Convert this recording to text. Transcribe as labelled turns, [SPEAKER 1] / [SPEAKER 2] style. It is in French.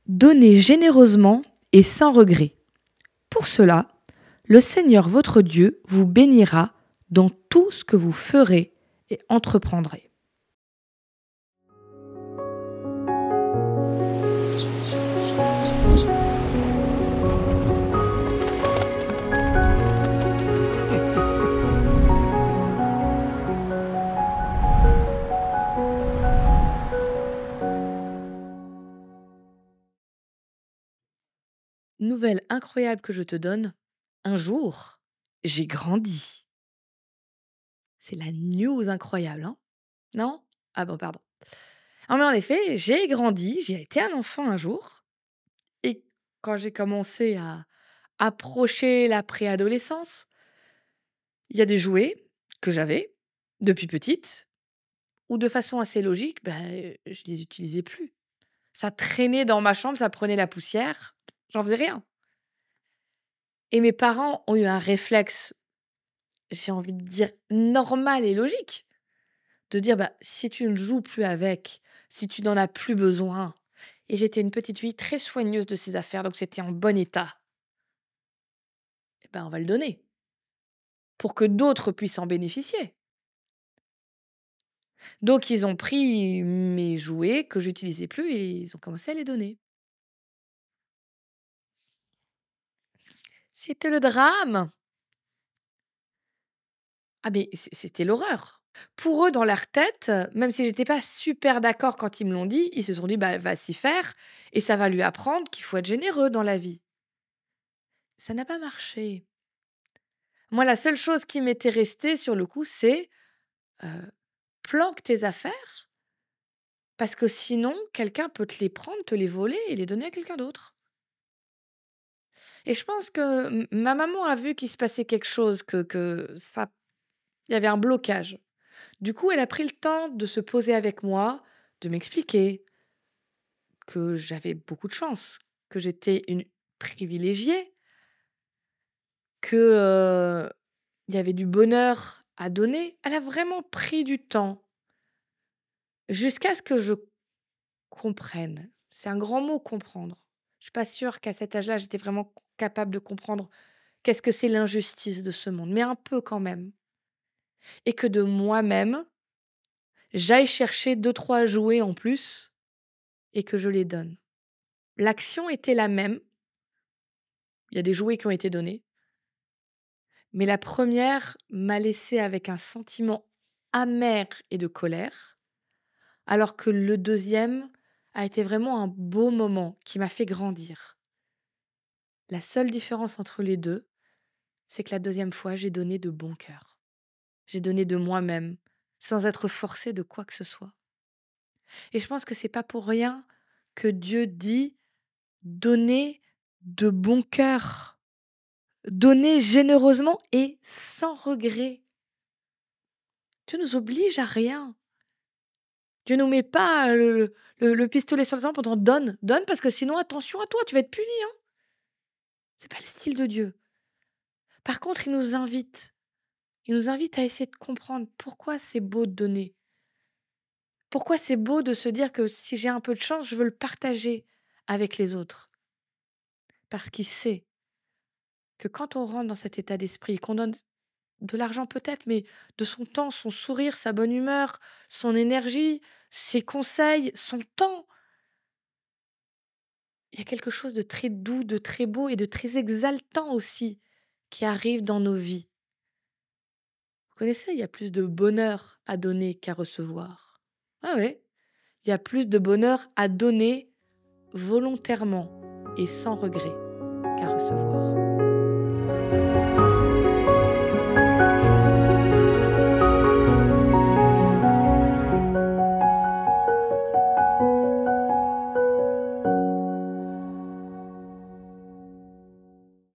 [SPEAKER 1] Donnez généreusement et sans regret. Pour cela, le Seigneur votre Dieu vous bénira dans tout ce que vous ferez et entreprendrez. Nouvelle incroyable que je te donne, un jour, j'ai grandi. C'est la news incroyable, hein? Non? Ah bon, pardon. Ah mais en effet, j'ai grandi, j'ai été un enfant un jour, et quand j'ai commencé à approcher la préadolescence, il y a des jouets que j'avais depuis petite, où de façon assez logique, je les utilisais plus. Ça traînait dans ma chambre, ça prenait la poussière, j'en faisais rien. Et mes parents ont eu un réflexe, j'ai envie de dire normal et logique, de dire si tu ne joues plus avec, si tu n'en as plus besoin. Et j'étais une petite fille très soigneuse de ses affaires, donc c'était en bon état. On va le donner pour que d'autres puissent en bénéficier. Donc ils ont pris mes jouets que j'utilisais plus et ils ont commencé à les donner. C'était le drame. Ah mais c'était l'horreur. Pour eux, dans leur tête, même si j'étais pas super d'accord quand ils me l'ont dit, ils se sont dit: «Elle va s'y faire et ça va lui apprendre qu'il faut être généreux dans la vie». Ça n'a pas marché. Moi, la seule chose qui m'était restée sur le coup, c'est, heu, planque tes affaires parce que sinon quelqu'un peut te les prendre, te les voler et les donner à quelqu'un d'autre. Et je pense que ma maman a vu qu'il se passait quelque chose, que ça il y avait un blocage. Du coup, elle a pris le temps de se poser avec moi, de m'expliquer que j'avais beaucoup de chance, que j'étais une privilégiée, que, il y avait du bonheur à donner. Elle a vraiment pris du temps jusqu'à ce que je comprenne. C'est un grand mot, comprendre. Je suis pas sûre qu'à cet âge-là, j'étais vraiment capable de comprendre qu'est-ce que c'est l'injustice de ce monde, mais un peu quand même. Et que de moi-même, j'aille chercher deux trois jouets en plus et que je les donne. L'action était la même. Il y a des jouets qui ont été donnés. Mais la première m'a laissée avec un sentiment amer et de colère, alors que le deuxième a été vraiment un beau moment qui m'a fait grandir. La seule différence entre les deux, c'est que la deuxième fois, j'ai donné de bon cœur. J'ai donné de moi-même, sans être forcée de quoi que ce soit. Et je pense que c'est pas pour rien que Dieu dit: «Donnez de bon cœur, donnez généreusement et sans regret». Dieu nous oblige à rien. Dieu nous met pas le pistolet sur la tempe en disant: «Donne, donne parce que sinon attention à toi, tu vas être puni, hein». C'est pas le style de Dieu. Par contre, il nous invite à essayer de comprendre pourquoi c'est beau de donner. Pourquoi c'est beau de se dire que si j'ai un peu de chance, je veux le partager avec les autres. Parce qu'il sait que quand on rentre dans cet état d'esprit, qu'on donne de l'argent peut-être, mais de son temps, son sourire, sa bonne humeur, son énergie, ses conseils, son temps, il y a quelque chose de très doux, de très beau et de très exaltant aussi qui arrive dans nos vies. Vous connaissez, il y a plus de bonheur à donner qu'à recevoir. Ah ouais, il y a plus de bonheur à donner volontairement et sans regret qu'à recevoir.